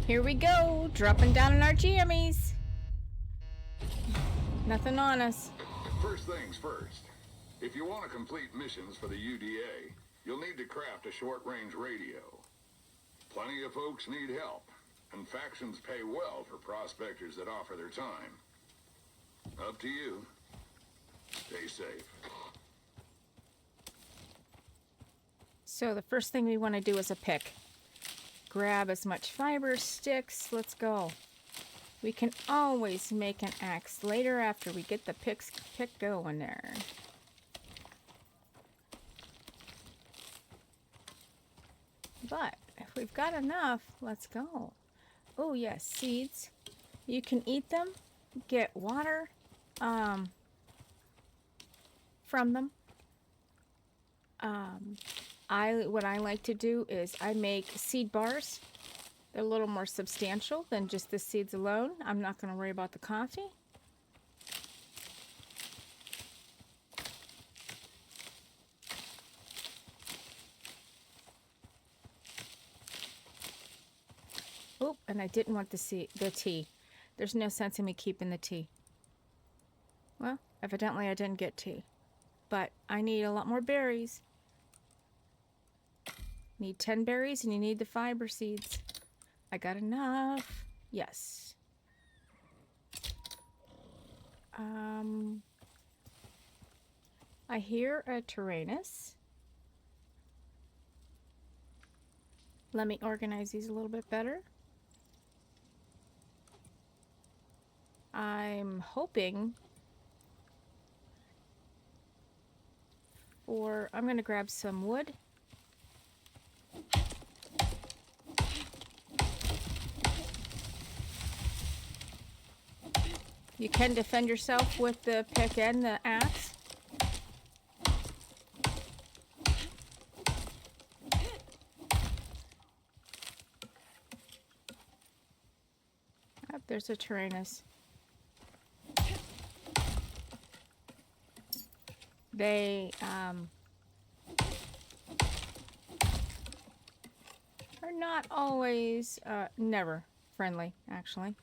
Here we go, dropping down in our jammies. Nothing on us. First things first. If you want to complete missions for the UDA, you'll need to craft a short-range radio. Plenty of folks need help, and factions pay well for prospectors that offer their time. Up to you. Stay safe. So the first thing we want to do is a pick. Grab as much fiber, sticks, let's go. We can always make an axe later after we get the pick going there. But if we've got enough, let's go. Oh yes, seeds. You can eat them, get water from them. What I like to do is I make seed bars. They're a little more substantial than just the seeds alone. I'm not going to worry about the coffee. Oh, and I didn't want the tea. There's no sense in me keeping the tea. Well, evidently I didn't get tea. But I need a lot more berries. Need 10 berries and you need the fiber seeds. I got enough. Yes. I hear a Tyrannus. Let me organize these a little bit better. I'm hoping I'm going to grab some wood. You can defend yourself with the pick and the axe. Oh, there's a Tyrannus. They are not always, never friendly, actually.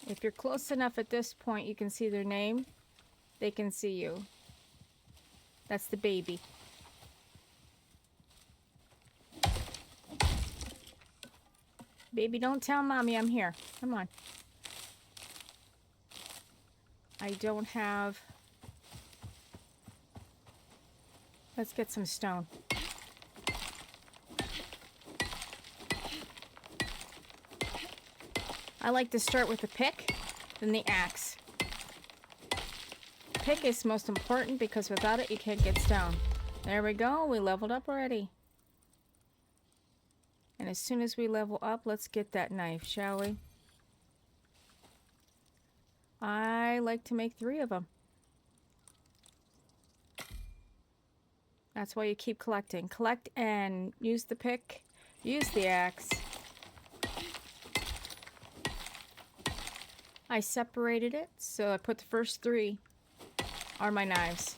If you're close enough at this point, you can see their name. They can see you. That's the baby. Baby, don't tell mommy I'm here. Come on. I don't have... Let's get some stone. I like to start with the pick, then the axe. Pick is most important because without it you can't get stone. There we go, we leveled up already. And as soon as we level up, let's get that knife, shall we? I like to make 3 of them. That's why you keep collecting. Collect and use the pick, use the axe. I separated it, so I put the first 3 are my knives.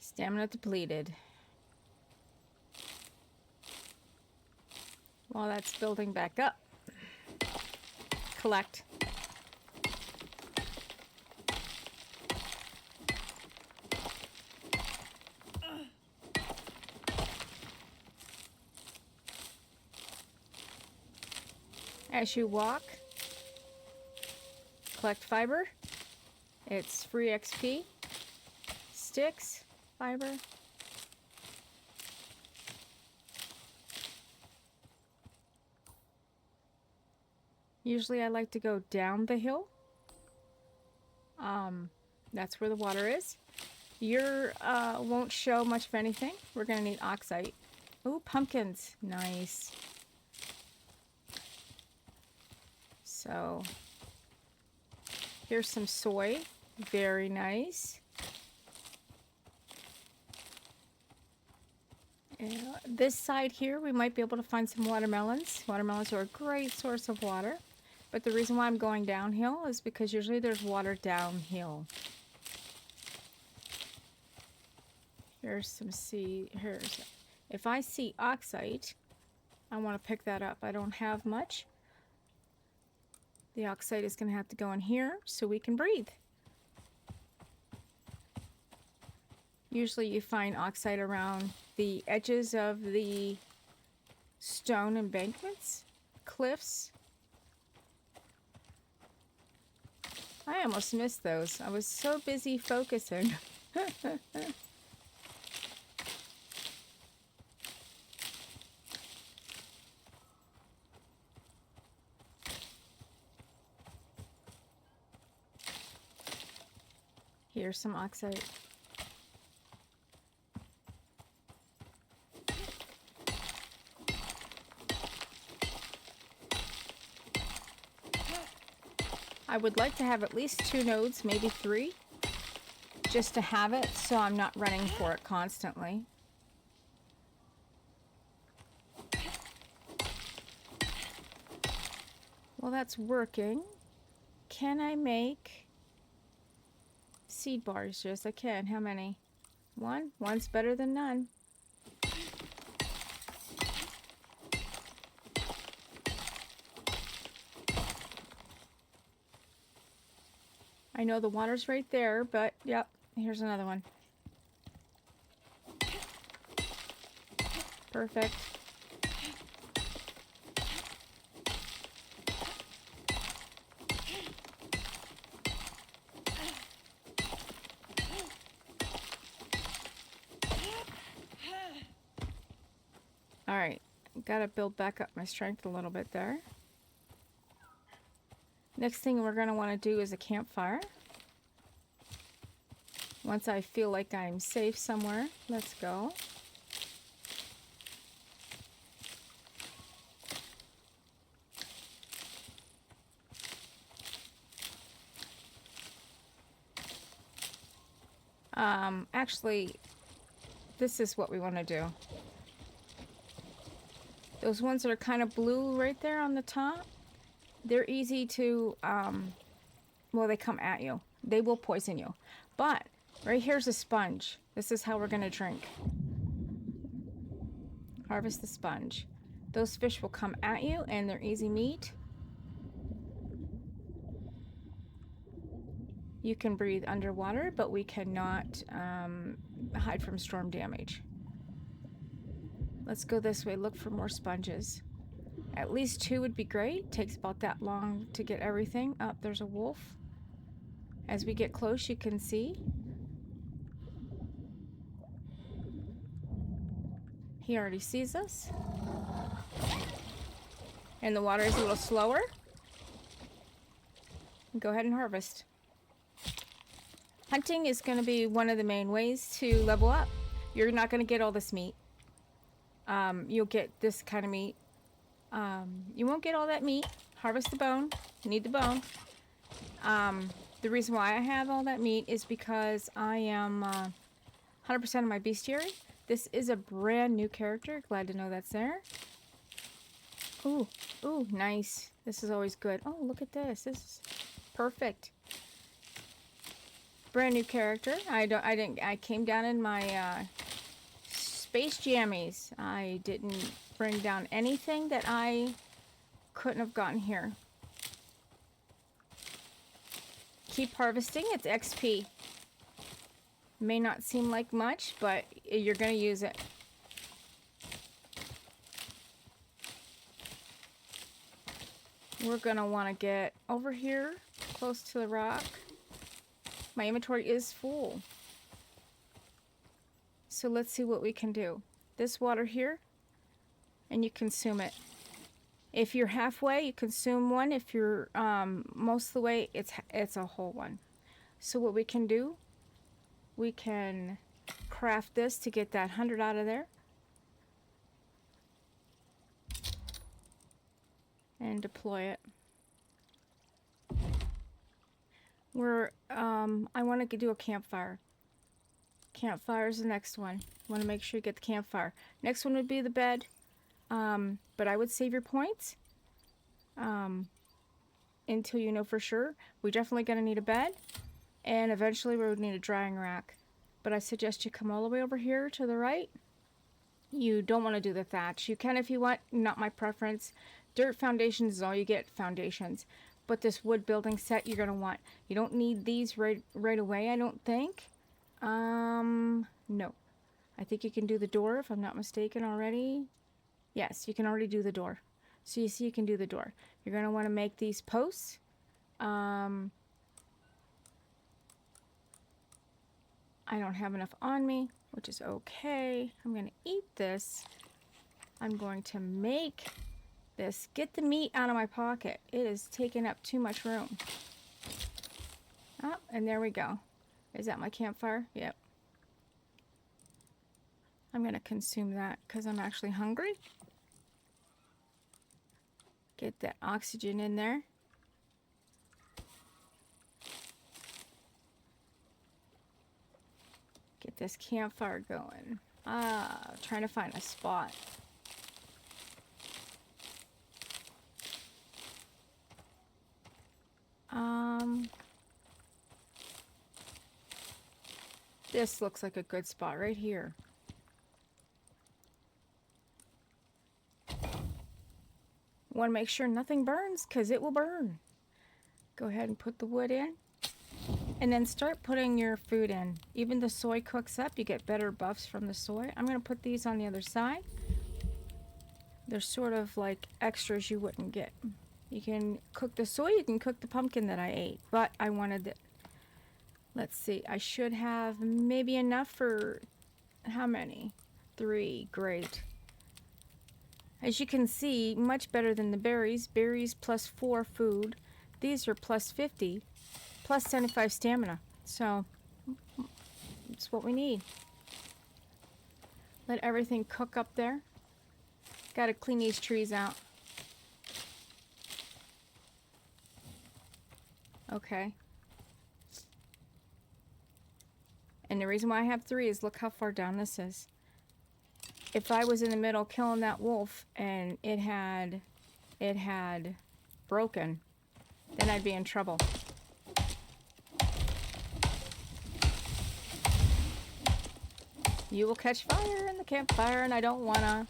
Stamina depleted. While that's building back up. Collect. As you walk, collect fiber. It's free XP. Sticks, fiber. Usually I like to go down the hill. That's where the water is. Your won't show much of anything. We're gonna need oxide. Oh, pumpkins. Nice. So here's some soy. Very nice. This side here, we might be able to find some watermelons. Watermelons are a great source of water. But the reason why I'm going downhill is because usually there's water downhill. Here's some seed. If I see oxide, I want to pick that up. I don't have much. The oxide is going to have to go in here so we can breathe. Usually you find oxide around the edges of the stone embankments, cliffs. I almost missed those. I was so busy focusing. Here's some oxide. I would like to have at least 2 nodes, maybe 3, just to have it so I'm not running for it constantly. Well, that's working. Can I make seed bars? Yes, I can. How many? 1? 1's better than none. I know the water's right there, but yep, here's another one. Perfect. All right, gotta build back up my strength a little bit there. Next thing we're gonna want to do is a campfire. Once I feel like I'm safe somewhere, let's go. Actually, this is what we want to do. Those ones that are kind of blue right there on the top, they're easy to, well, they come at you. They will poison you. But right here's a sponge. This is how we're going to drink. Harvest the sponge. Those fish will come at you and they're easy meat. You can breathe underwater, but we cannot hide from storm damage. Let's go this way, look for more sponges. At least 2 would be great. Takes about that long to get everything. Oh, there's a wolf. As we get close, you can see. He already sees us. And the water is a little slower. Go ahead and harvest. Hunting is going to be one of the main ways to level up. You're not going to get all this meat. You'll get this kind of meat. You won't get all that meat. Harvest the bone. You need the bone. The reason why I have all that meat is because I am 100% of my bestiary. This is a brand new character. Glad to know that's there. Ooh, ooh, nice. This is always good. Oh, look at this. This is perfect. Brand new character. I came down in my space jammies. I didn't bring down anything that I couldn't have gotten here. Keep harvesting. It's XP. May not seem like much, but you're going to use it. We're going to want to get over here, close to the rock. My inventory is full. So let's see what we can do. This water here, and you consume it. If you're halfway, you consume 1. If you're most of the way, it's a whole one. So what we can do, we can craft this to get that 100 out of there. And deploy it. I want to do a campfire. Campfire is the next one. Want to make sure you get the campfire. Next one would be the bed. But I would save your points until you know for sure. We're definitely going to need a bed. And eventually we would need a drying rack. But I suggest you come all the way over here to the right. You don't want to do the thatch. You can if you want, not my preference. Dirt foundations is all you get, foundations. But this wood building set you're going to want. You don't need these right away, I don't think. No. I think you can do the door if I'm not mistaken already. Yes, you can already do the door. So you see you can do the door. You're going to want to make these posts. I don't have enough on me, which is okay. I'm going to eat this. I'm going to make this. Get the meat out of my pocket. It is taking up too much room. Oh, and there we go. Is that my campfire? Yep. I'm going to consume that because I'm actually hungry. Get that oxygen in there. Get this campfire going. Trying to find a spot. This looks like a good spot right here. Want to make sure nothing burns because it will burn. Go ahead and put the wood in. And then start putting your food in. Even the soy cooks up. You get better buffs from the soy. I'm going to put these on the other side. They're sort of like extras you wouldn't get. You can cook the soy. You can cook the pumpkin that I ate. But I wanted it. Let's see. I should have maybe enough for how many? 3. Great. As you can see, much better than the berries. Berries plus 4 food. These are plus 50. Plus 75 stamina. So, it's what we need. Let everything cook up there. Gotta clean these trees out. Okay. And the reason why I have 3 is look how far down this is. If I was in the middle killing that wolf and it had broken, then I'd be in trouble. You will catch fire in the campfire, and I don't wanna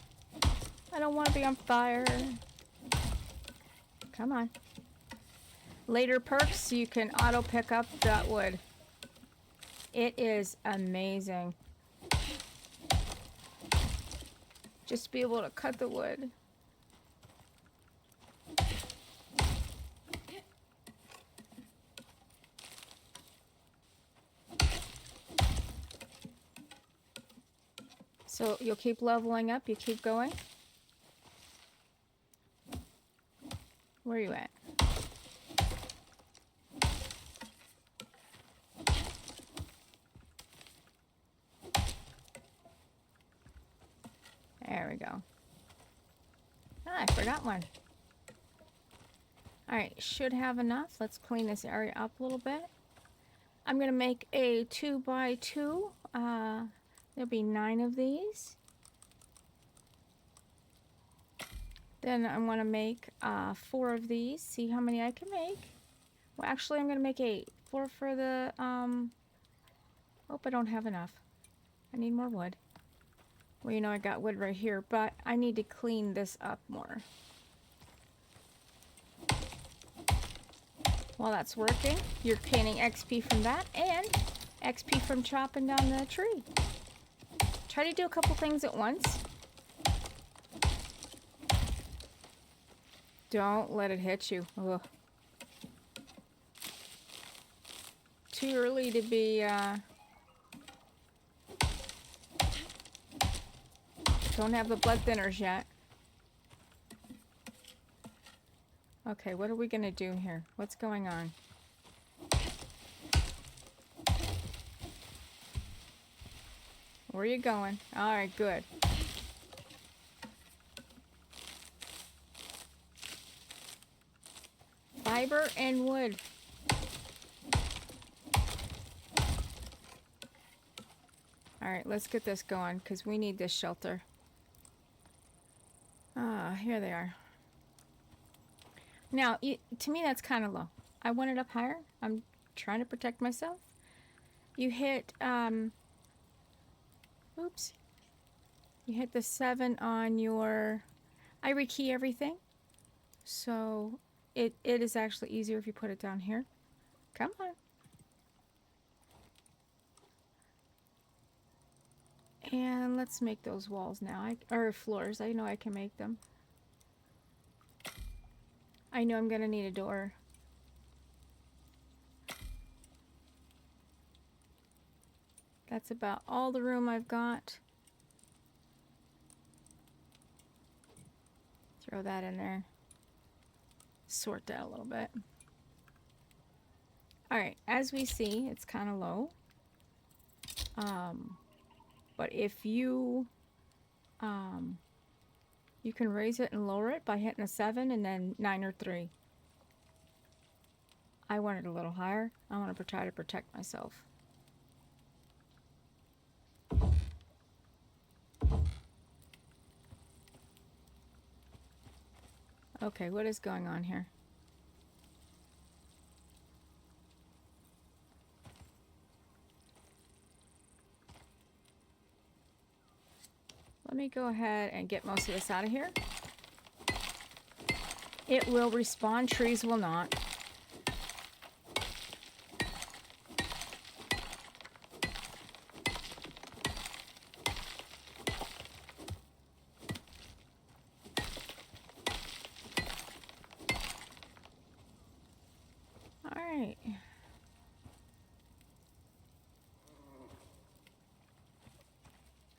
be on fire. Come on. Later perks, you can auto pick up that wood. It is amazing. Just to be able to cut the wood. So you'll keep leveling up, you keep going. Where are you at? There we go. Ah, I forgot one. Alright, should have enough. Let's clean this area up a little bit. I'm going to make a 2x2. There'll be 9 of these. Then I want to make 4 of these. See how many I can make. Well, actually, I'm going to make 8. 4 for the... Oh, I don't have enough. I need more wood. Well, you know, I got wood right here, but I need to clean this up more. While that's working, you're gaining XP from that and XP from chopping down the tree. Try to do a couple things at once. Don't let it hit you. Ugh. Too early to be... Don't have the blood thinners yet. Okay, what are we going to do here? What's going on? Where are you going? Alright, good. Fiber and wood. All right, let's get this going because we need this shelter. Ah, here they are. Now, to me, that's kind of low. I want it up higher. I'm trying to protect myself. You hit, oops. You hit the 7 on your, I rekey everything. So it is actually easier if you put it down here. Come on. And let's make those walls now, or floors. I know I can make them. I know I'm gonna need a door. That's about all the room I've got. Throw that in there. Sort that a little bit. All right, as we see, it's kind of low. But if you, you can raise it and lower it by hitting a 7 and then 9 or 3. I want it a little higher. I want to try to protect myself. Okay, what is going on here? Let me go ahead and get most of this out of here. It will respawn, trees will not. All right.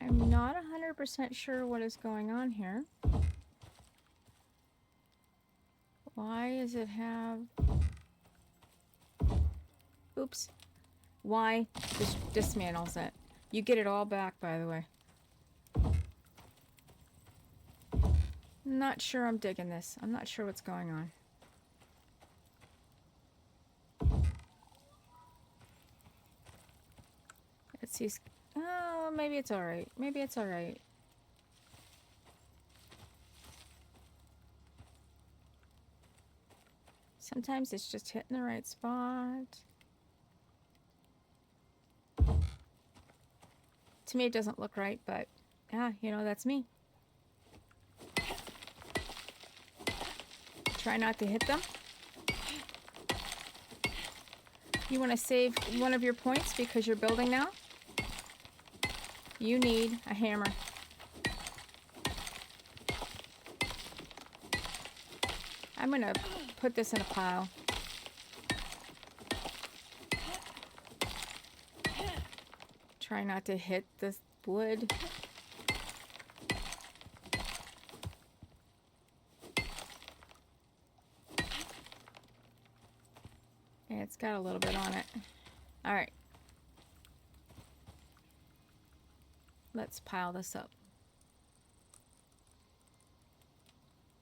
I'm not 100% sure what is going on here. Why does it have... Oops. Why dismantles it? You get it all back, by the way. Not sure I'm digging this. I'm not sure what's going on. Let's see. Oh, maybe it's alright. Maybe it's alright. Sometimes it's just hitting the right spot. To me, it doesn't look right, but yeah, you know, that's me. Try not to hit them. You want to save one of your points because you're building now? You need a hammer. I'm going to put this in a pile. Try not to hit this wood. Yeah, it's got a little bit on it. All right. Let's pile this up.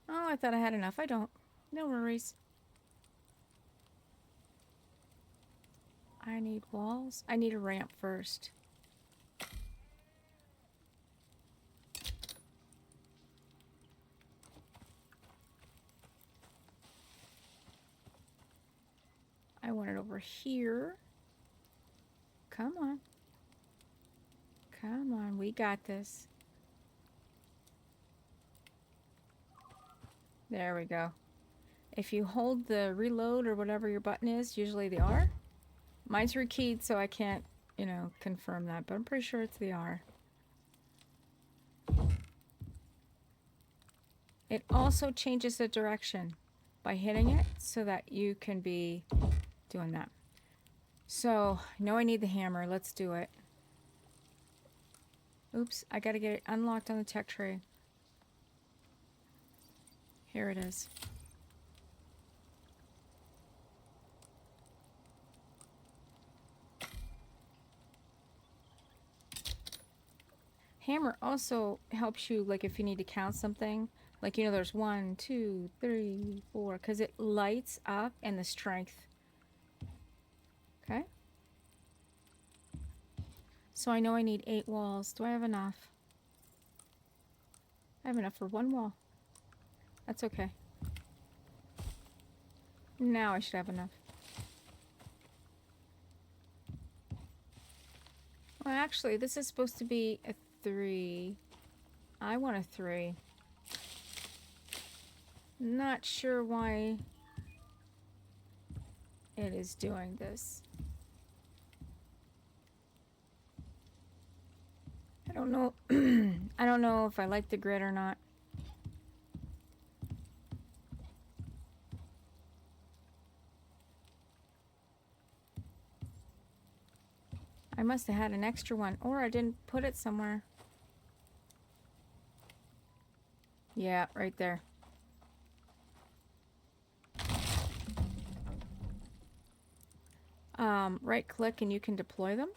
Oh, I thought I had enough. I don't. No worries. I need walls. I need a ramp first. I want it over here. Come on. Come on, we got this. There we go. If you hold the reload or whatever your button is, usually the R. Mine's rekeyed, so I can't, you know, confirm that, but I'm pretty sure it's the R. It also changes the direction by hitting it so that you can be doing that. So, I know I need the hammer. Let's do it. Oops, I gotta get it unlocked on the tech tray. Here it is. Hammer also helps you, like if you need to count something, like, you know, there's 1, 2, 3, 4, because it lights up and the strength. Okay? So I know I need 8 walls. Do I have enough? I have enough for 1 wall. That's okay. Now I should have enough. Well, actually, this is supposed to be a 3. I want a 3. Not sure why it is doing this. I don't know. I don't know if I like the grid or not. I must have had an extra one, or I didn't put it somewhere. Yeah, right there. Right click and you can deploy them.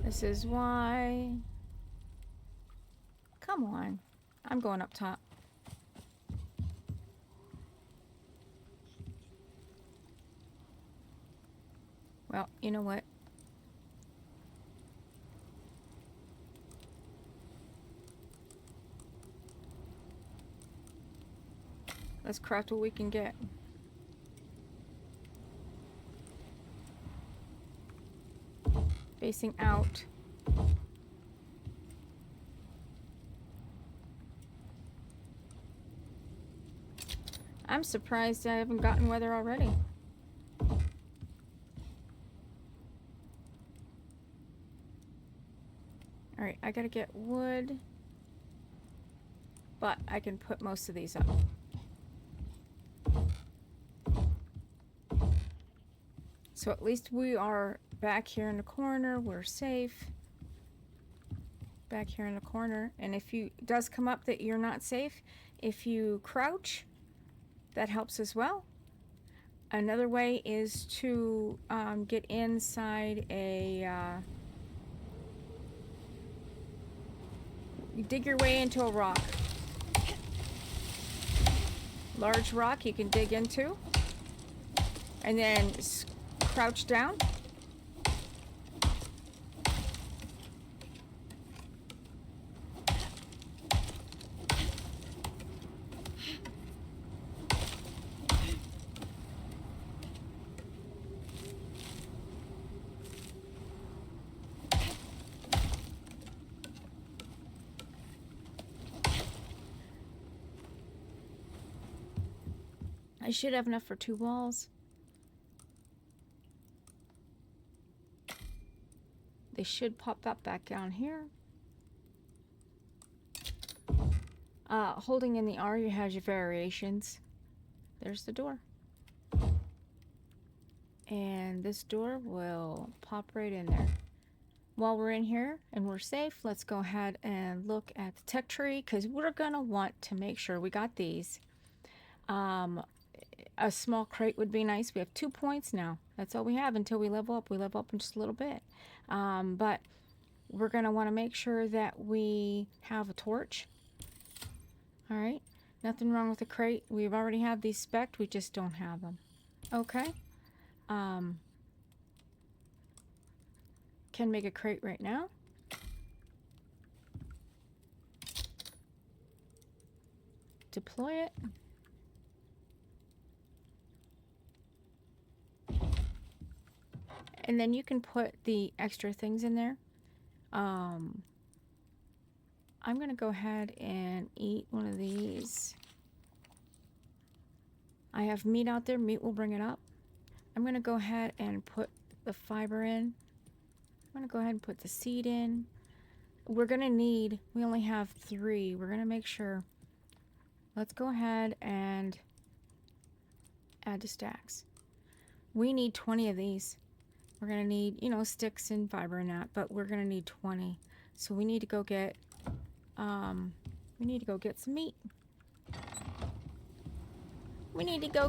This is why. Come on. I'm going up top. Well, you know what? Let's craft what we can get. Facing out. I'm surprised I haven't gotten weather already. Alright, I gotta get wood. But I can put most of these up. So at least we are back here in the corner. We're safe. Back here in the corner. And if you it does come up that you're not safe, if you crouch, that helps as well. Another way is to get inside a... you dig your way into a rock. Large rock you can dig into. And then crouch down. I should have enough for 2 walls. They should pop up back down here. Holding in the R, you have your variations. There's the door. And this door will pop right in there. While we're in here and we're safe, let's go ahead and look at the tech tree, because we're gonna want to make sure we got these. A small crate would be nice. We have 2 points now. That's all we have until we level up. We level up in just a little bit. But we're going to want to make sure that we have a torch. All right. Nothing wrong with the crate. We've already had these spec'd. We just don't have them. Okay. Can make a crate right now. Deploy it. And then you can put the extra things in there. I'm going to go ahead and eat one of these. I have meat out there. Meat will bring it up. I'm going to go ahead and put the fiber in. I'm going to go ahead and put the seed in. We're going to need, we only have 3. We're going to make sure. Let's go ahead and add to stacks. We need 20 of these. We're going to need, you know, sticks and fiber and that, but we're going to need 20. So we need to go get, some meat. We need to go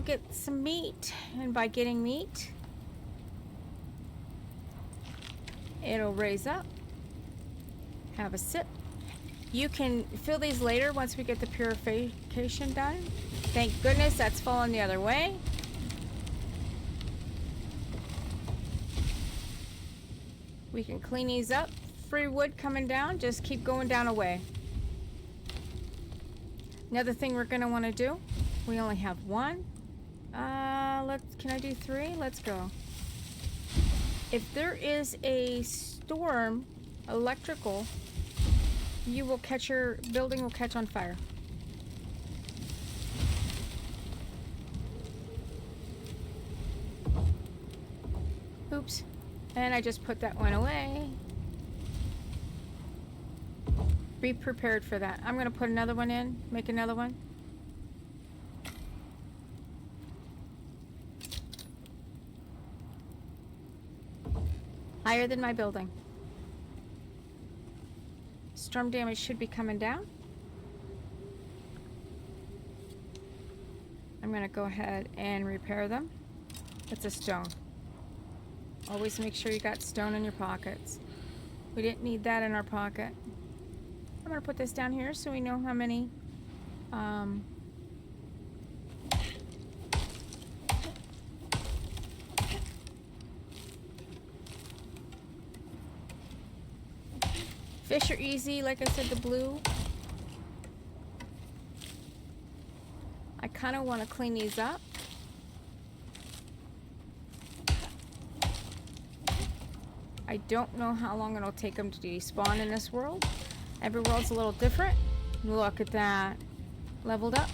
get some meat. And by getting meat, it'll raise up. Have a sip. You can fill these later once we get the purification done. Thank goodness that's fallen the other way. We can clean these up. Free wood coming down. Just keep going down away. Another thing we're going to want to do. We only have one. Can I do 3? Let's go. If there is a storm, electrical, your building will catch on fire. Oops. And I just put that one away. Be prepared for that. I'm going to put another one in. Make another one. Higher than my building. Storm damage should be coming down. I'm going to go ahead and repair them. It's a stone. Always make sure you got stone in your pockets. We didn't need that in our pocket. I'm going to put this down here so we know how many fish are easy, like I said, the blue. I kind of want to clean these up. I don't know how long it'll take them to despawn in this world. Every world's a little different. Look at that. Leveled up.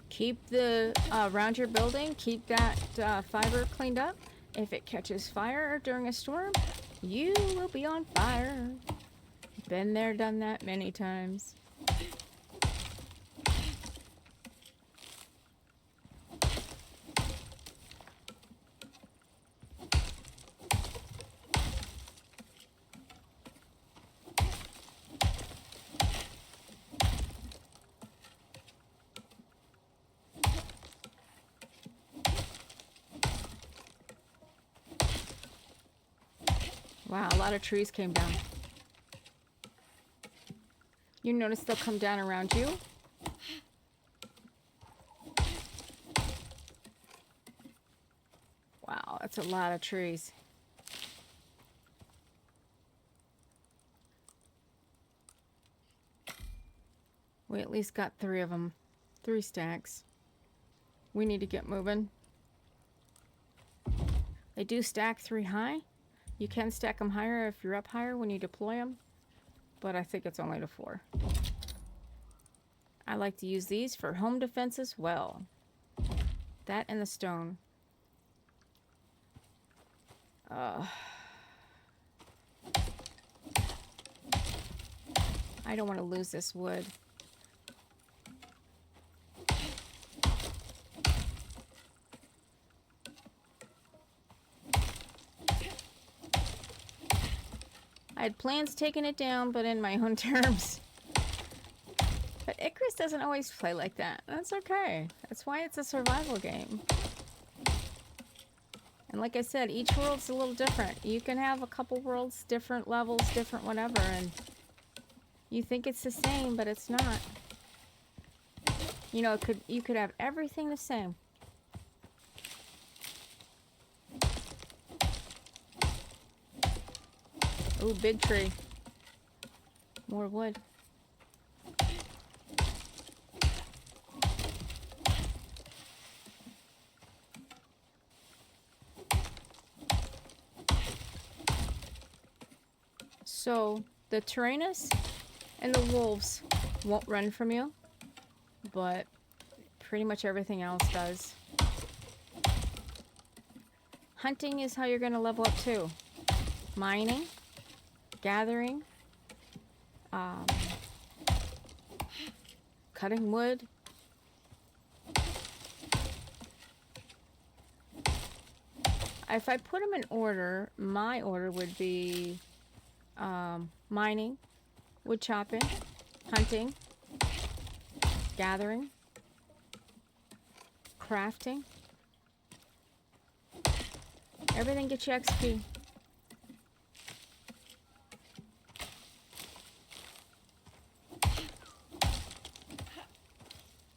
Keep the around your building, keep that fiber cleaned up. If it catches fire during a storm, you will be on fire. Been there, done that many times. Wow, a lot of trees came down. You notice they'll come down around you. Wow, that's a lot of trees. We at least got 3 of them. 3 stacks. We need to get moving. They do stack 3 high. You can stack them higher if you're up higher when you deploy them, but I think it's only to 4. I like to use these for home defense as well. That and the stone. I don't want to lose this wood. I had plans taking it down, but in my own terms. But Icarus doesn't always play like that. That's okay. That's why it's a survival game. And like I said, each world's a little different. You can have a couple worlds, different levels, different whatever, and you think it's the same, but it's not. You know, you could have everything the same. Ooh, big tree. More wood. So, the Tyrannus and the wolves won't run from you, but pretty much everything else does. Hunting is how you're going to level up too. Mining. Gathering, cutting wood, if I put them in order, my order would be mining, wood chopping, hunting, gathering, crafting, Everything gets you XP.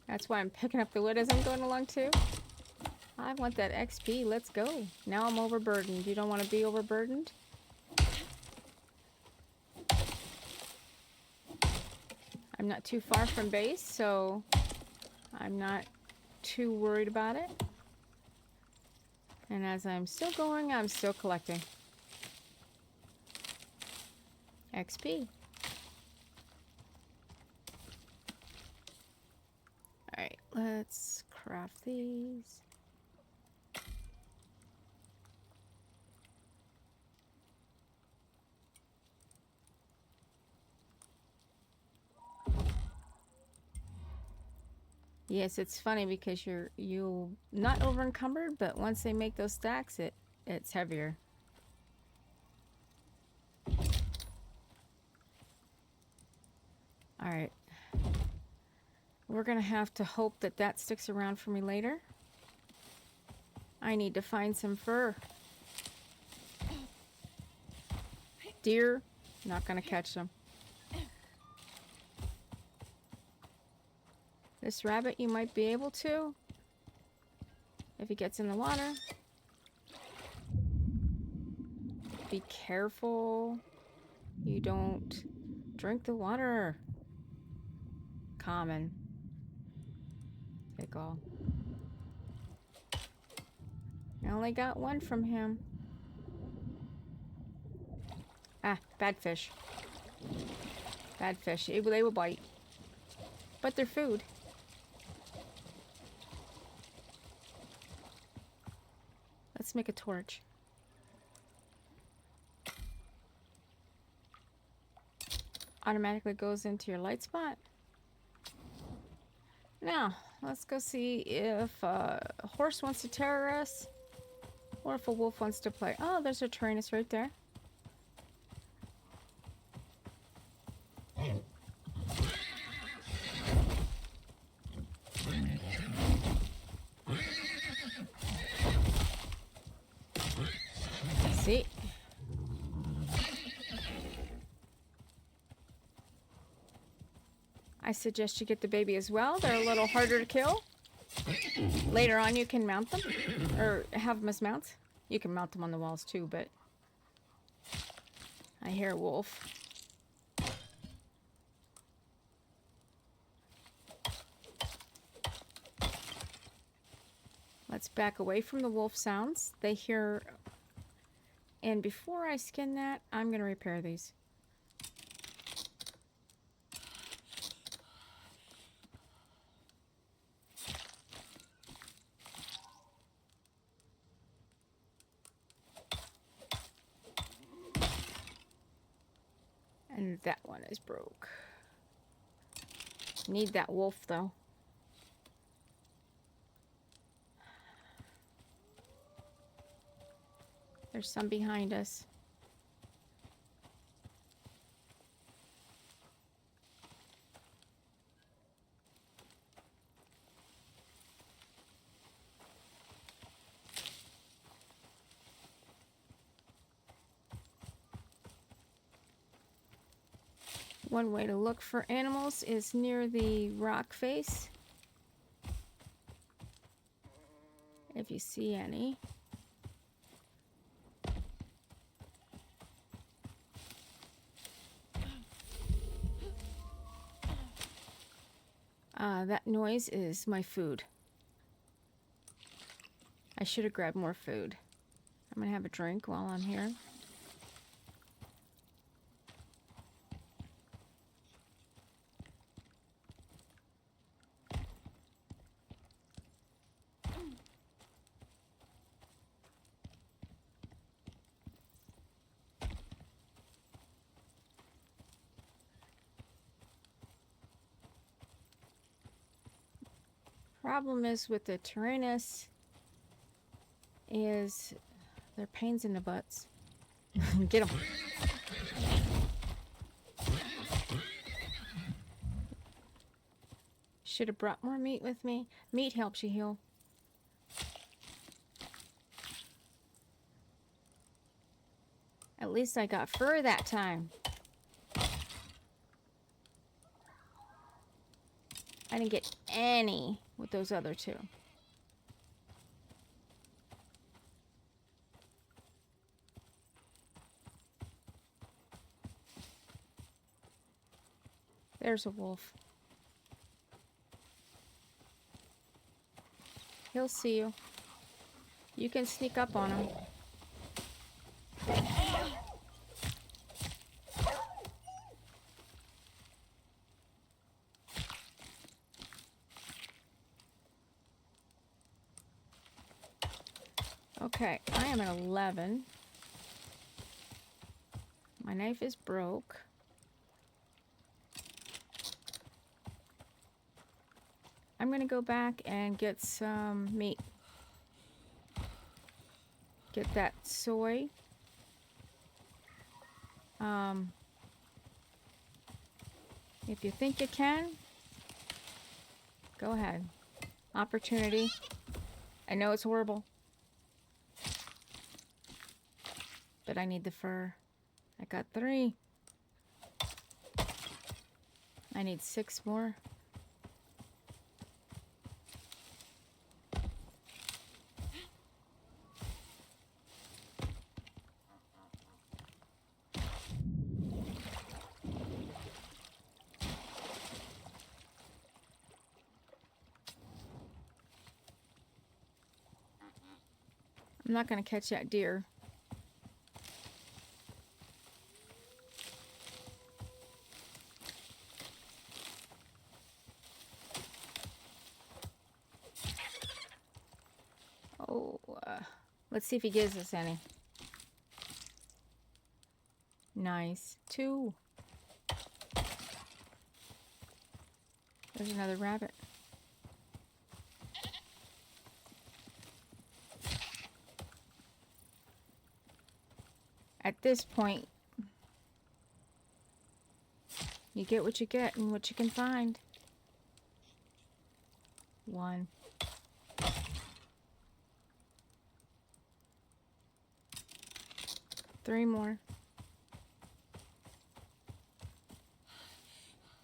That's why I'm picking up the wood as I'm going along too. I want that XP. Let's go. Now I'm overburdened. You don't want to be overburdened? I'm not too far from base, so I'm not too worried about it. And as I'm still going, I'm still collecting XP. Alright, let's craft these. Yes, it's funny because you'll not over encumbered, but once they make those stacks, it's heavier. All right, we're gonna have to hope that that sticks around for me later. I need to find some fur. Deer, not gonna catch them. This rabbit, you might be able to, if he gets in the water. Be careful you don't drink the water. Common. Pickle. I only got one from him. Ah, bad fish. Bad fish. They will bite. But they're food. Let's make a torch. Automatically goes into your light spot. Now, let's go see if a horse wants to terror us or if a wolf wants to play. Oh, there's a Tyrannus right there. See? I suggest you get the baby as well. They're a little harder to kill. Later on you can mount them, or have them as mounts. You can mount them on the walls too, but I hear a wolf. Let's back away from the wolf sounds. They hear... And before I skin that, I'm going to repair these. And that one is broke. Need that wolf though. There's some behind us. One way to look for animals is near the rock face. If you see any. That noise is my food. I should have grabbed more food. I'm gonna have a drink while I'm here. Problem is with the Tyrannus is they're pains in the butts. Get them. Should have brought more meat with me. Meat helps you heal. least I got fur that time. I didn't get any with those other two. There's a wolf. He'll see you. You can sneak up on him. Okay, I am at 11. My knife is broke. I'm gonna go back and get some meat. Get that soy. If you think you can, go ahead. Opportunity. I know it's horrible, but I need the fur. I got 3. I need 6 more. I'm not going to catch that deer. Oh, let's see if he gives us any. Nice. 2. There's another rabbit. At this point, you get what you get and what you can find. 1. 3 more.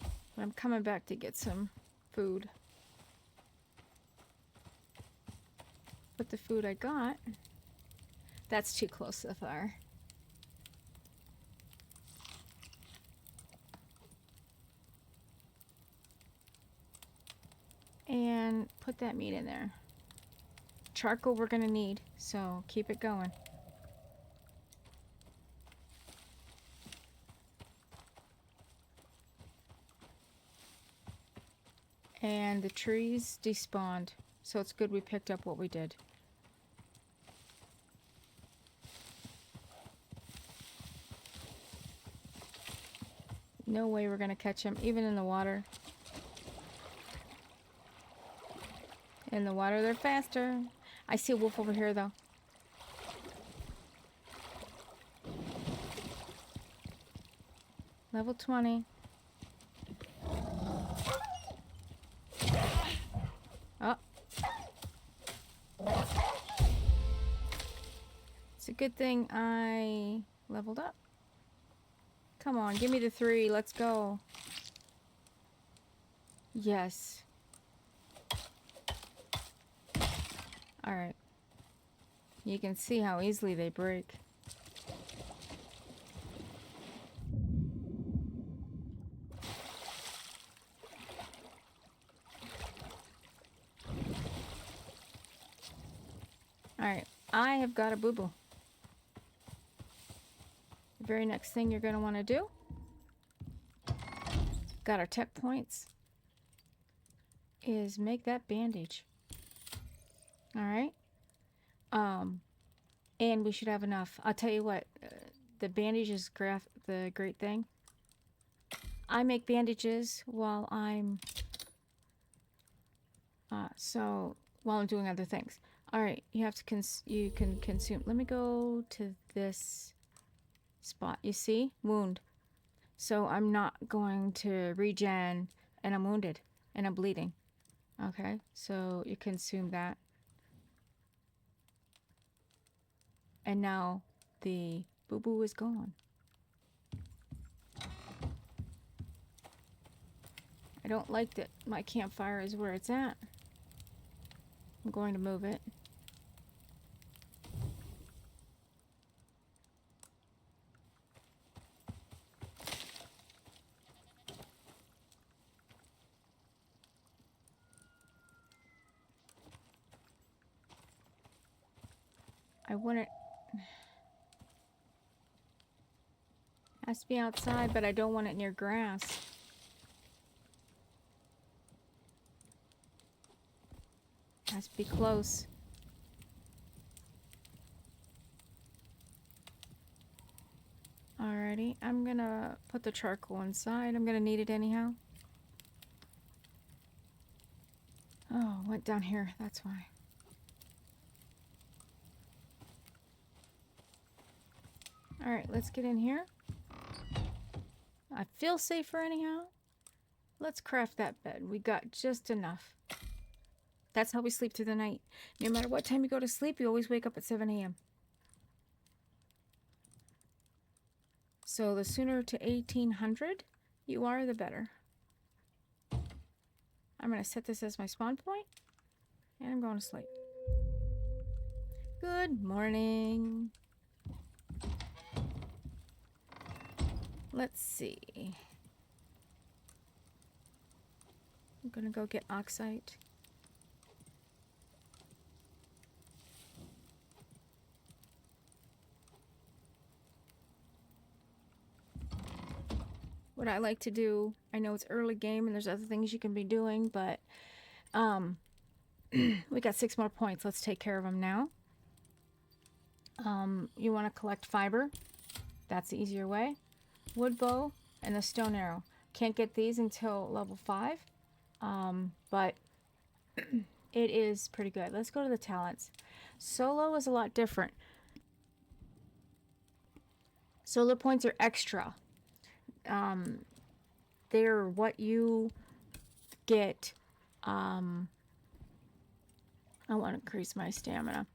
But I'm coming back to get some food. But the food I got, that's too close to the fire. And put that meat in there. Charcoal we're gonna need, so keep it going. And the trees despawned, so it's good we picked up what we did. No way we're gonna catch them, even in the water. In the water, they're faster. I see a wolf over here, though. Level 20. Oh. It's a good thing I leveled up. Come on, give me the 3. Let's go. Yes. Alright. You can see how easily they break. Alright, I have got a boo-boo. The very next thing you're going to want to do, got our tech points, is make that bandage. Alright? And we should have enough. I'll tell you what, the bandage is the great thing. I make bandages while I'm doing other things. All right, you have to you can consume. Let me go to this spot. You see, wound. So I'm not going to regen, and I'm wounded and I'm bleeding. Okay, so you consume that. And now the Boo Boo is gone. I don't like that my campfire is where it's at. I'm going to move it. I want it. Has to be outside, but I don't want it near grass. Has to be close. Alrighty, I'm gonna put the charcoal inside. I'm gonna need it anyhow. Oh, went down here, that's why. Alright, let's get in here. I feel safer anyhow. Let's craft that bed. We got just enough. That's how we sleep through the night. No matter what time you go to sleep, you always wake up at 7 a.m. So the sooner to 1800 you are, the better. I'm going to set this as my spawn point, and I'm going to sleep. Good morning. Let's see. I'm going to go get oxide. What I like to do, I know it's early game and there's other things you can be doing, but we got 6 more points. Let's take care of them now. You want to collect fiber. That's the easier way. Wood bow and the stone arrow. Can't get these until level 5, but it is pretty good. Let's go to the talents. Solo is a lot different. Solar points are extra. They're what you get. I want to increase my stamina.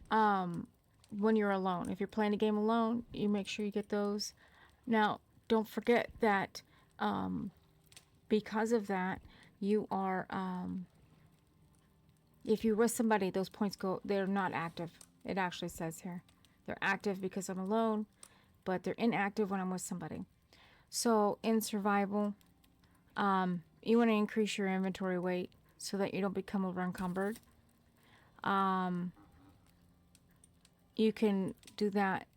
When you're alone. If you're playing a game alone, you make sure you get those. Now, don't forget that because of that, you are, if you're with somebody, those points they're not active. It actually says here. They're active because I'm alone, but they're inactive when I'm with somebody. So in survival, you want to increase your inventory weight so that you don't become over encumbered. You can do that.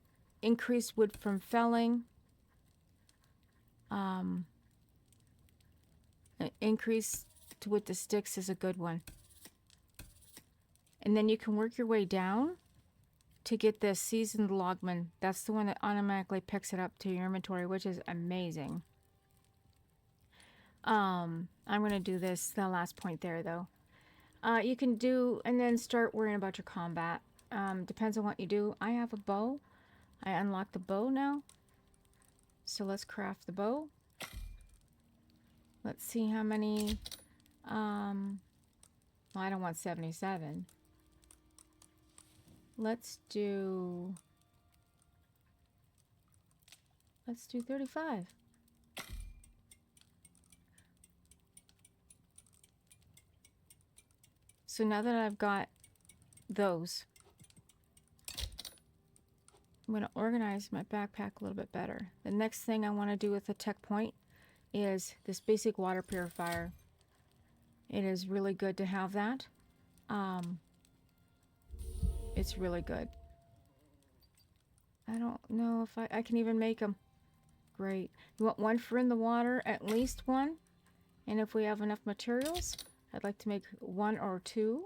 Increase wood from felling. Increase with the sticks is a good one. And then you can work your way down to get the seasoned logman. That's the one that automatically picks it up to your inventory, which is amazing. I'm going to do this, the last point there, though. You can do, and then start worrying about your combat. Depends on what you do. I have a bow. I unlocked the bow now. So let's craft the bow. Let's see how many. Well, I don't want 77. Let's do 35. So now that I've got those, I'm going to organize my backpack a little bit better. The next thing I want to do with the tech point is this basic water purifier. It is really good to have that. It's really good. I don't know if I can even make them. Great. You want one for in the water, at least one. And if we have enough materials, I'd like to make 1 or 2.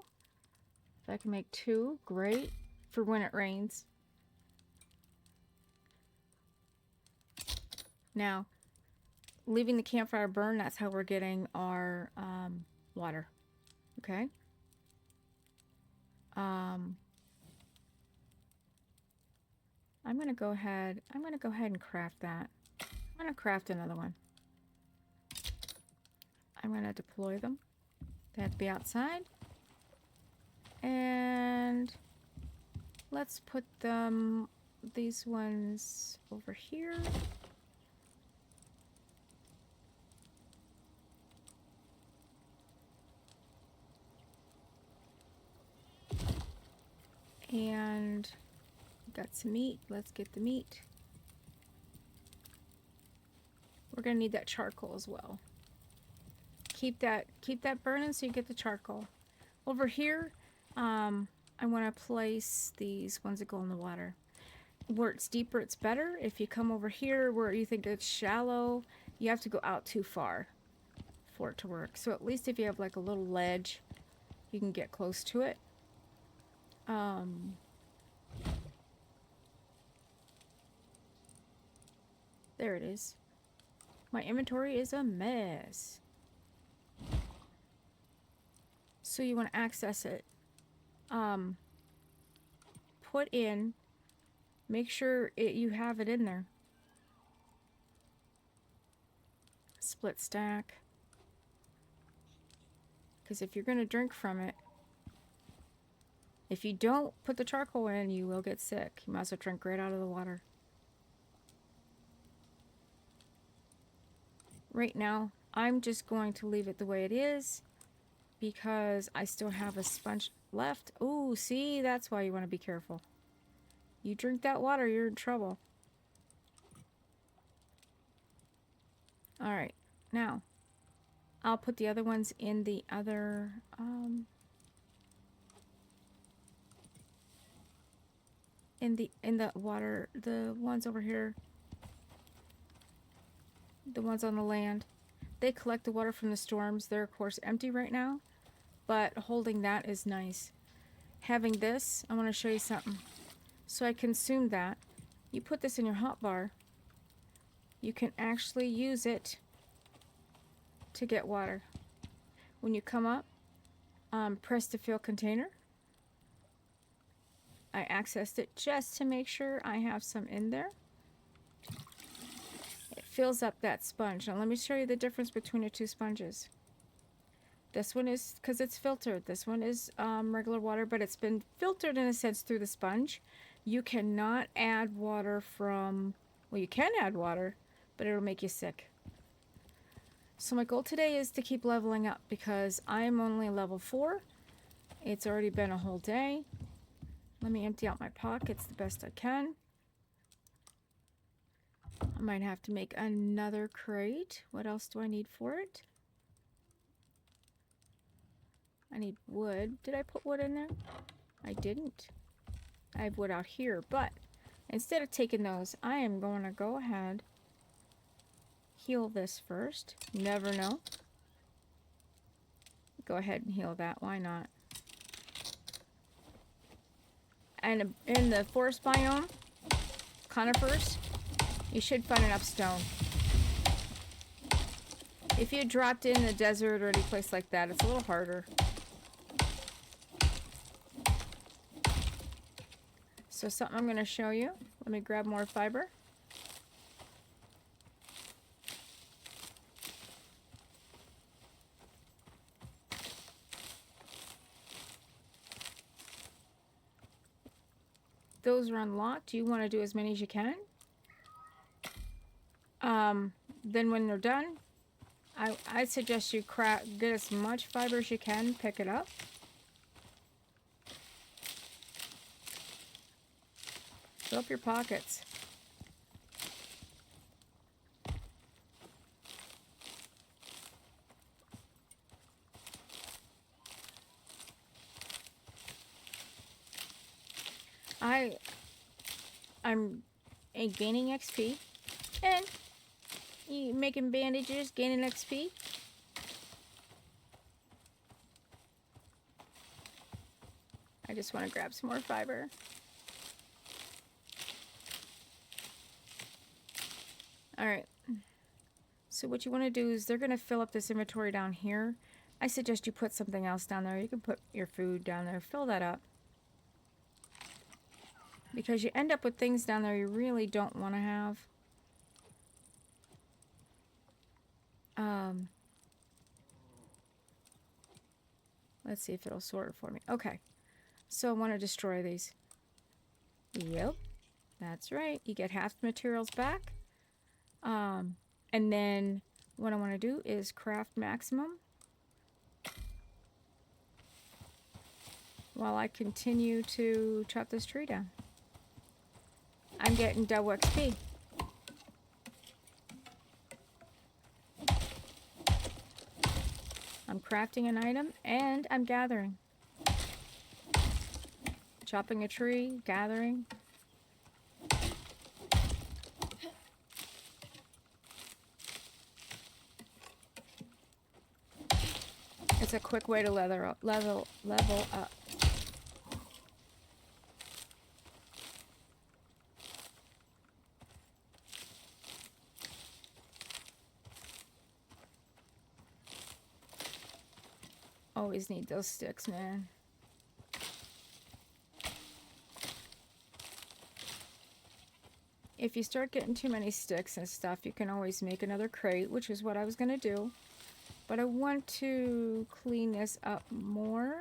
If I can make 2, great. For when it rains. Now, leaving the campfire burn, that's how we're getting our water. Okay? I'm going to go ahead and craft that. I'm going to craft another one. I'm going to deploy them. They have to be outside. And let's put them these ones over here. And got some meat. Let's get the meat. We're gonna need that charcoal as well. Keep that burning so you get the charcoal. Over here, I want to place these ones that go in the water. Where it's deeper, it's better. If you come over here where you think it's shallow, you have to go out too far for it to work. So at least if you have like a little ledge, you can get close to it. There it is. My inventory is a mess. So you want to access it. Put in, make sure you have it in there. Split stack. Because if you're going to drink from it, if you don't put the charcoal in, you will get sick. You might as well drink right out of the water. Right now, I'm just going to leave it the way it is because I still have a sponge left. Ooh, see, that's why you want to be careful. You drink that water, you're in trouble. All right, now I'll put the other ones in the other in the water, the ones over here, the ones on the land. They collect the water from the storms. They're of course empty right now, but holding that is nice. Having this, I want to show you something. So I consumed that. You put this in your hot bar. You can actually use it to get water. When you come up, press the fill container. I accessed it just to make sure I have some in there. It fills up that sponge. Now let me show you the difference between the two sponges. This one is, because it's filtered, this one is regular water, but it's been filtered in a sense through the sponge. You cannot add water from, well, you can add water, but it'll make you sick. So my goal today is to keep leveling up because I'm only level 4. It's already been a whole day. Let me empty out my pockets the best I can. I might have to make another crate. What else do I need for it? I need wood. Did I put wood in there? I didn't. I have wood out here, but instead of taking those, I am going to go ahead, heal this first. Never know. Go ahead and heal that. Why not? And in the forest biome, conifers, you should find enough stone. If you dropped in the desert or any place like that, it's a little harder. So something I'm going to show you. Let me grab more fiber. Those are unlocked. You want to do as many as you can. Then when they're done, I suggest you get as much fiber as you can, pick it up. Fill up your pockets. I'm gaining XP, and you making bandages, gaining XP. I just want to grab some more fiber. All right. So what you want to do is they're going to fill up this inventory down here. I suggest you put something else down there. You can put your food down there. Fill that up. Because you end up with things down there you really don't want to have. Let's see if it'll sort it for me. Okay. So I want to destroy these. Yep. That's right. You get half the materials back. And then what I want to do is craft maximum while I continue to chop this tree down. I'm getting double XP. I'm crafting an item and I'm gathering. Chopping a tree, gathering. It's a quick way to level up. Always need those sticks, man. If you start getting too many sticks and stuff, you can always make another crate, which is what I was going to do. But I want to clean this up more.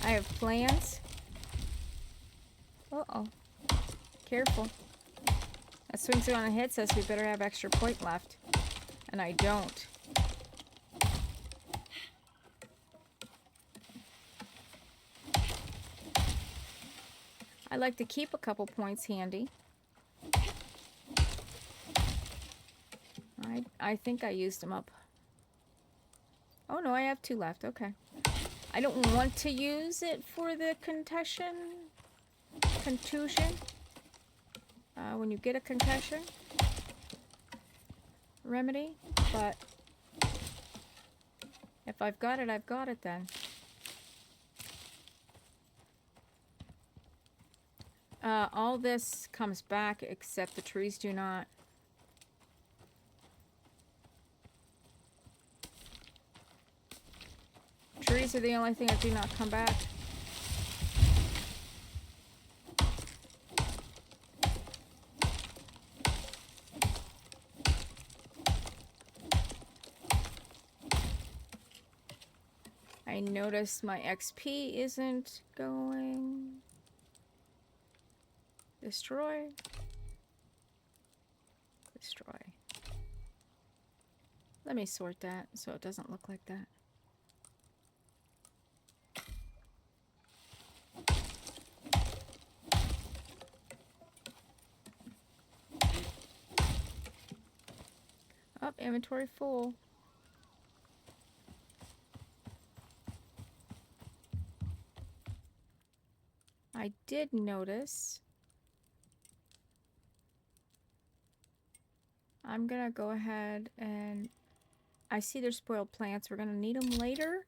I have plans. Uh-oh. Careful. That swing suit on a hit says we better have extra point left. And I don't. I like to keep a couple points handy. I think I used them up. Oh no, I have 2 left. Okay. I don't want to use it for the contusion. When you get a concussion remedy, but if I've got it then. All this comes back except the trees do not. Trees are the only thing that do not come back. I noticed my XP isn't going. Destroy. Destroy. Let me sort that so it doesn't look like that. Up, inventory full. I did notice. I'm gonna go ahead and I see there's spoiled plants. We're gonna need them later.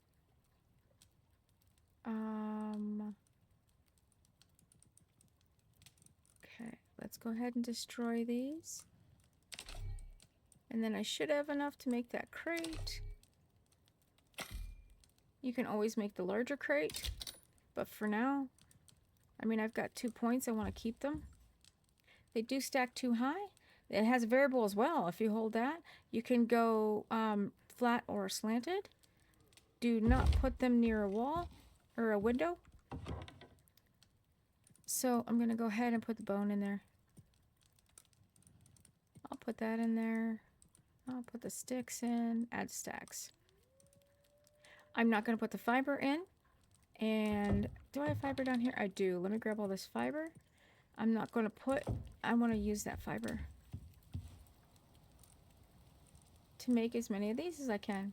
Okay, let's go ahead and destroy these. And then I should have enough to make that crate. You can always make the larger crate, but for now, I mean, I've got 2 points. I want to keep them. They do stack too high. It has a variable as well. If you hold that, you can go flat or slanted. Do not put them near a wall or a window. So I'm going to go ahead and put the bone in there. I'll put that in there. I'll put the sticks in, add stacks. I'm not going to put the fiber in. And do I have fiber down here? I do. Let me grab all this fiber. I'm not going to put, I want to use that fiber to make as many of these as I can.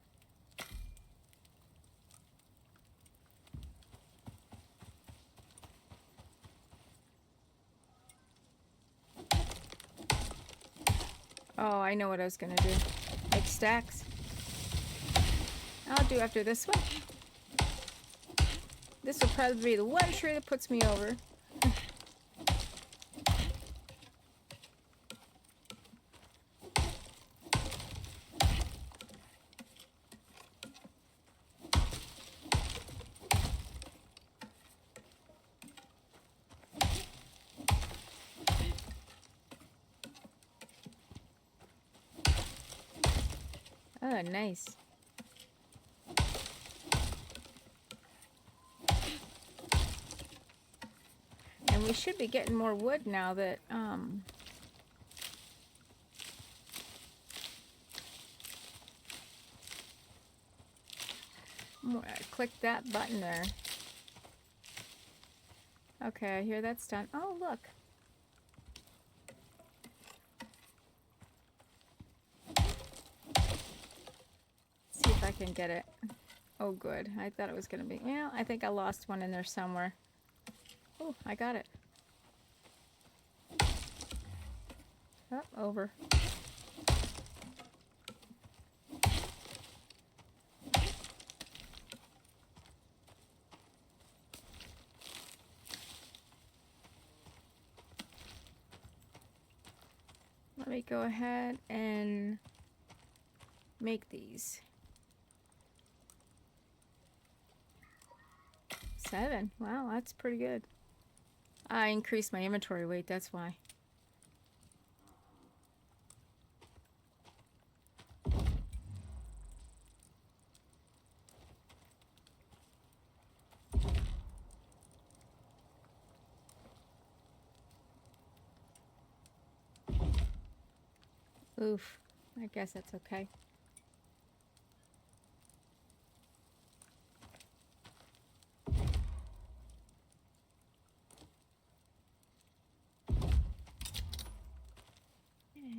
Oh, I know what I was going to do. Make stacks. I'll do after this one. This will probably be the one tree that puts me over. Oh, nice. we should be getting more wood now that, click that button there. Okay, I hear that's done. Oh, look. See if I can get it. Oh, good. I thought it was going to be... Yeah, I think I lost one in there somewhere. Oh, I got it. Oh, over. Let me go ahead and make these. 7. Wow, that's pretty good. I increased my inventory weight, that's why. Oof, I guess that's okay.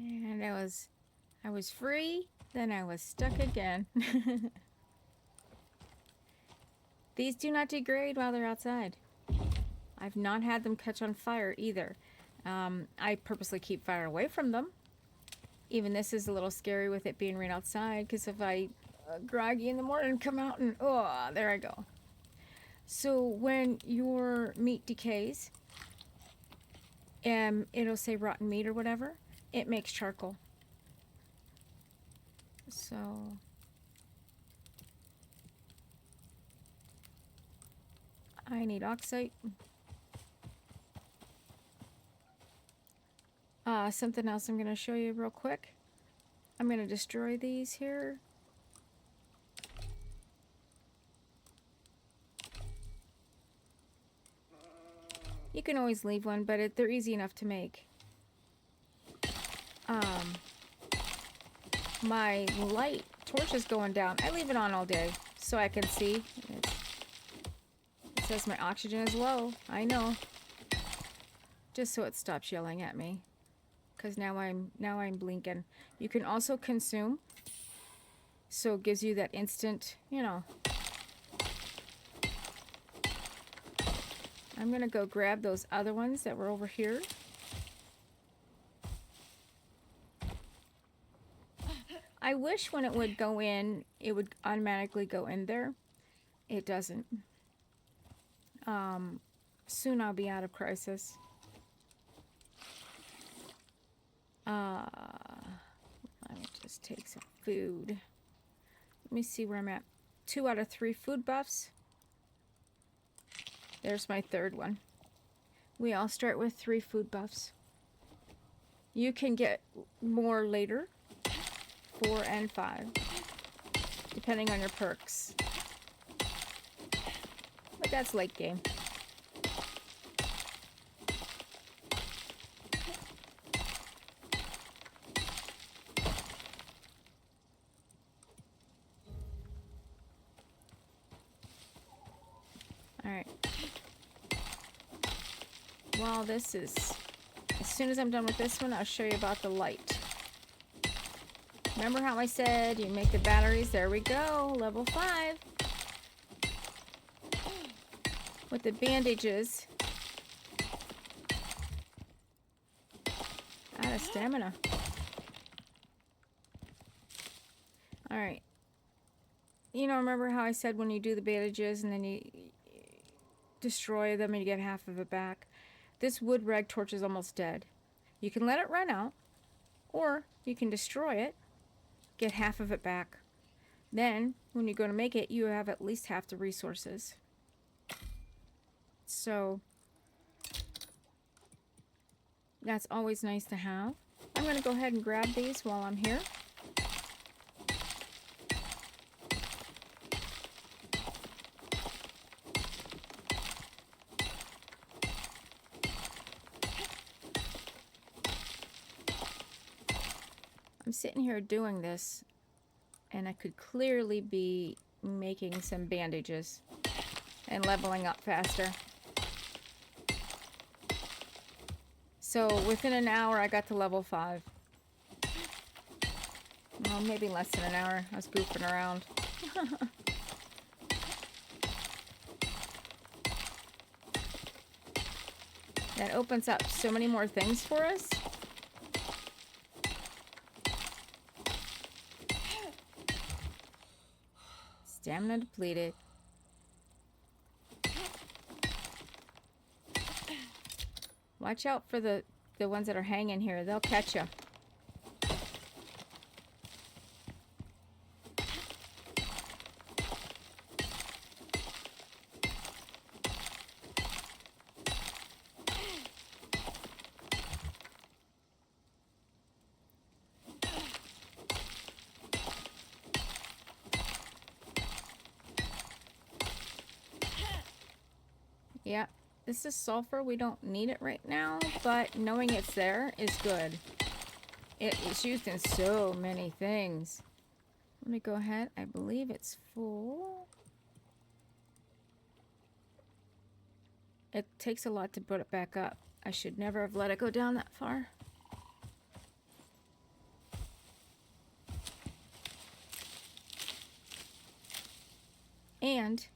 And I was free, then I was stuck again. These do not degrade while they're outside. I've not had them catch on fire either. I purposely keep fire away from them. Even this is a little scary with it being right outside, because if I groggy in the morning come out and oh, there I go. So when your meat decays, it'll say rotten meat or whatever, it makes charcoal. So I need oxide. Something else I'm going to show you real quick. I'm going to destroy these here. You can always leave one, but they're easy enough to make. My light torch is going down. I leave it on all day so I can see. It says my oxygen is low. I know. Just so it stops yelling at me. Because now I'm blinking. You can also consume. So it gives you that instant, you know. I'm going to go grab those other ones that were over here. I wish when it would go in, it would automatically go in there. It doesn't. Soon I'll be out of crisis. Let me just take some food. Let me see where I'm at. 2 out of 3 food buffs. There's my third one. We all start with 3 food buffs. You can get more later. 4 and 5. Depending on your perks. But that's late game. Alright. Well, this is... As soon as I'm done with this one, I'll show you about the light. Remember how I said you make the batteries? There we go. Level 5. With the bandages. Out of stamina. Alright. You know, remember how I said when you do the bandages and then you destroy them and you get half of it back? This wood rag torch is almost dead. You can let it run out, or you can destroy it, get half of it back. Then, when you go to make it, you have at least half the resources. So, that's always nice to have. I'm going to go ahead and grab these while I'm here. I'm sitting here doing this, and I could clearly be making some bandages and leveling up faster. So within an hour, I got to level 5. Well, maybe less than an hour. I was goofing around. That opens up so many more things for us. Stamina depleted. Watch out for the ones that are hanging here. They'll catch you. Yeah, this is sulfur. We don't need it right now, but knowing it's there is good. It is used in so many things. Let me go ahead. I believe it's full. It takes a lot to put it back up. I should never have let it go down that far. And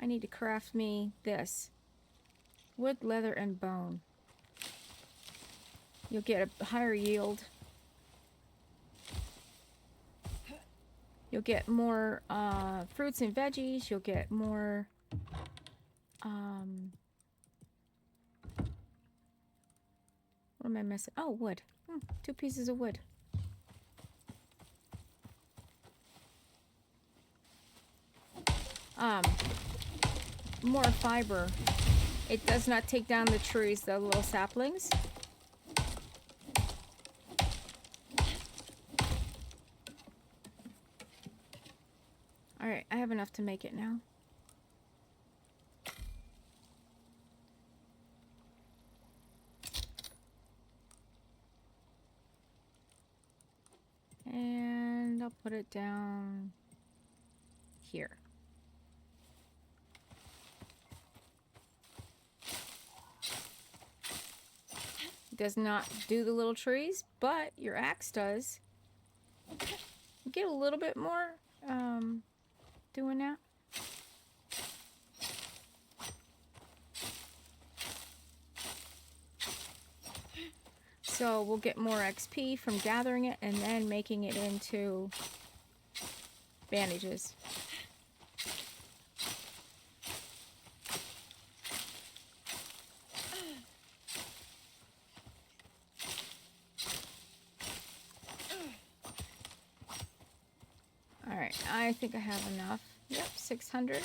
I need to craft me this. Wood, leather, and bone. You'll get a higher yield. You'll get more fruits and veggies. You'll get more... what am I missing? Oh, wood. 2 pieces of wood. More fiber. It does not take down the trees, the little saplings. Alright, I have enough to make it now. And I'll put it down here. It does not do the little trees, but your axe does. You get a little bit more doing that. So we'll get more XP from gathering it and then making it into bandages. Alright, I think I have enough. Yep, 600.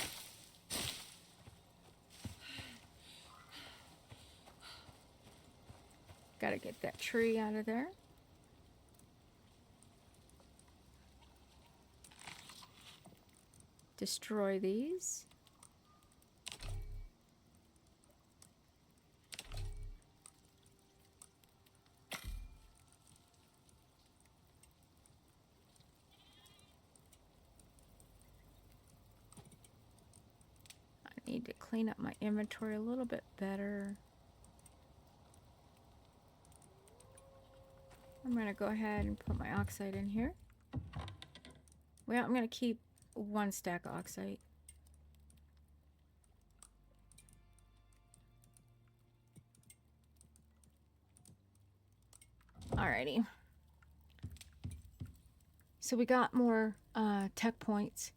Gotta get that tree out of there. Destroy these. I need to clean up my inventory a little bit better. I'm going to go ahead and put my oxide in here. Well, I'm going to keep 1 stack of oxide. Alrighty. So we got more tech points.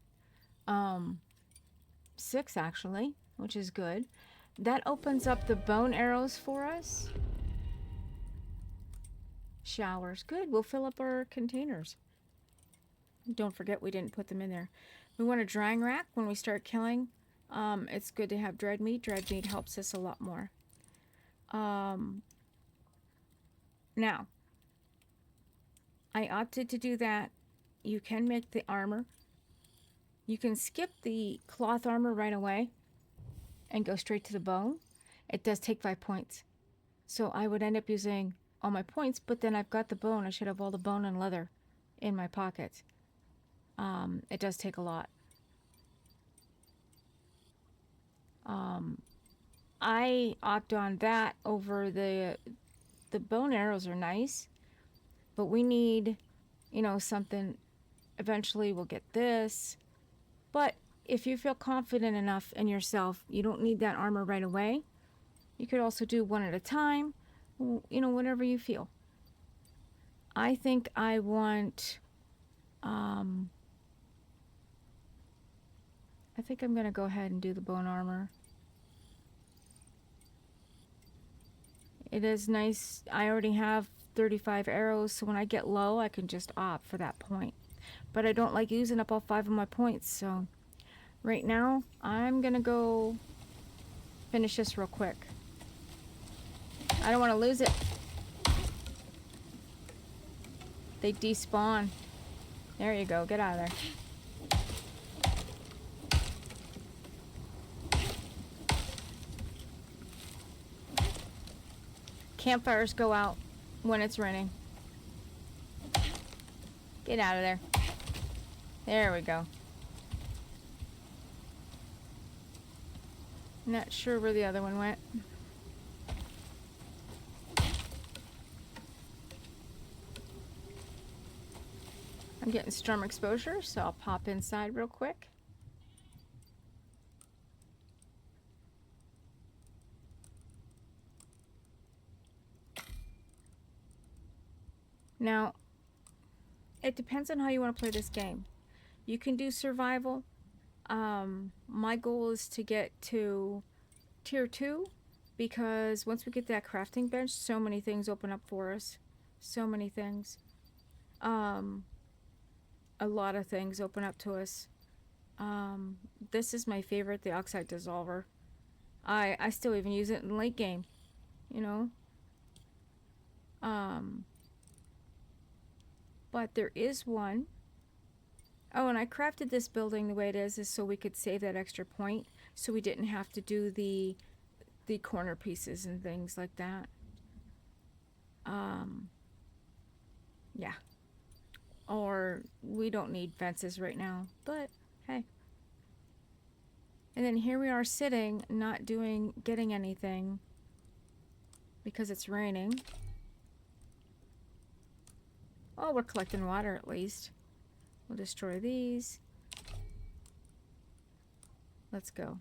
6 actually, which is good. That opens up the bone arrows for us. Showers. Good. We'll fill up our containers. Don't forget we didn't put them in there. We want a drying rack when we start killing. It's good to have dried meat. Dried meat helps us a lot more. Now, I opted to do that. You can make the armor. You can skip the cloth armor right away and go straight to the bone. It does take 5 points. So I would end up using all my points, but then I've got the bone. I should have all the bone and leather in my pocket. It does take a lot. I opt on that over the bone arrows are nice, but we need, you know, something. Eventually we'll get this. But if you feel confident enough in yourself, you don't need that armor right away. You could also do one at a time, you know, whatever you feel. I think I want, I think I'm going to go ahead and do the bone armor. It is nice. I already have 35 arrows, so when I get low, I can just opt for that point. But I don't like using up all 5 of my points, so right now, I'm going to go finish this real quick. I don't want to lose it. They despawn. There you go. Get out of there. Campfires go out when it's raining. Get out of there. There we go. Not sure where the other one went. I'm getting storm exposure, so I'll pop inside real quick. Now, it depends on how you want to play this game. You can do survival. My goal is to get to tier 2 because once we get that crafting bench, so many things open up for us. So many things. A lot of things open up to us. This is my favorite, the oxide dissolver. I still even use it in late game, you know. But there is one. Oh, and I crafted this building the way it is so we could save that extra point, so we didn't have to do the corner pieces and things like that. Yeah. Or we don't need fences right now, but hey. And then here we are sitting, not getting anything because it's raining. Oh, we're collecting water at least. We'll destroy these. Let's go.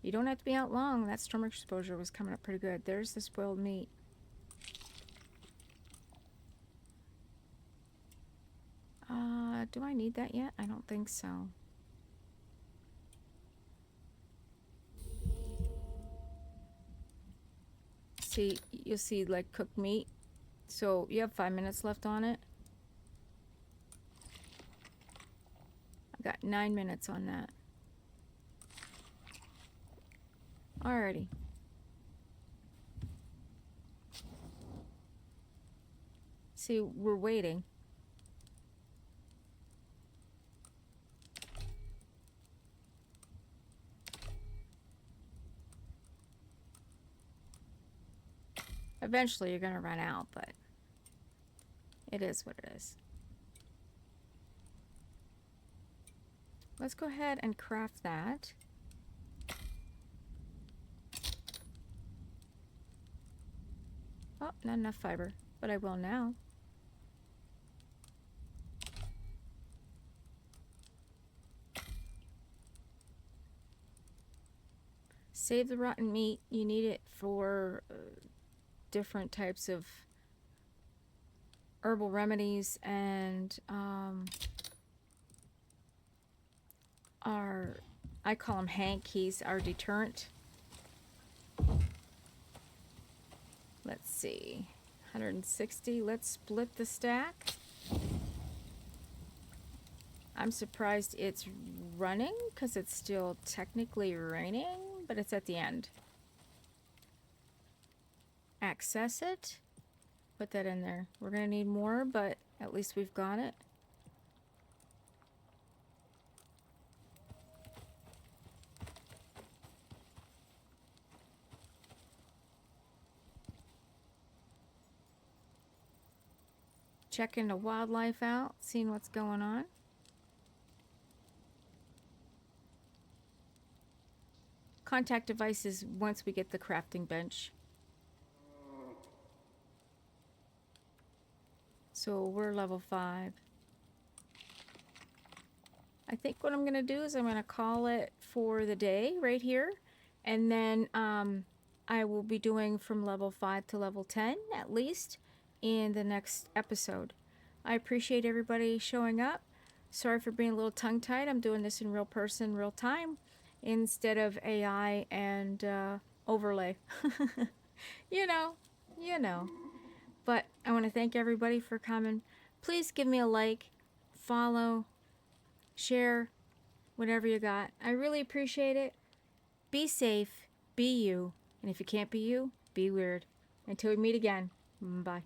You don't have to be out long. That storm exposure was coming up pretty good. There's the spoiled meat. Do I need that yet? I don't think so. See, you'll see like cooked meat. So you have 5 minutes left on it. I got 9 minutes on that. Alrighty. See, we're waiting. Eventually you're gonna run out, but it is what it is. Let's go ahead and craft that. Oh, not enough fiber, but I will now. Save the rotten meat. You need it for different types of herbal remedies and I call them hankies, our deterrent. Let's see, 160. Let's split the stack. I'm surprised it's running because it's still technically raining, but it's at the end. Access it. Put that in there. We're going to need more, but at least we've got it. checking the wildlife out, seeing what's going on. Contact devices once we get the crafting bench. So we're level 5. I think what I'm going to do is I'm going to call it for the day right here. And then I will be doing from level 5 to level 10 at least in the next episode. I appreciate everybody showing up. Sorry for being a little tongue-tied. I'm doing this in real person, real time, instead of AI and overlay. you know. But I want to thank everybody for coming. Please give me a like, follow, share, whatever you got. I really appreciate it. Be safe, be you, and if you can't be you, be weird. Until we meet again, bye.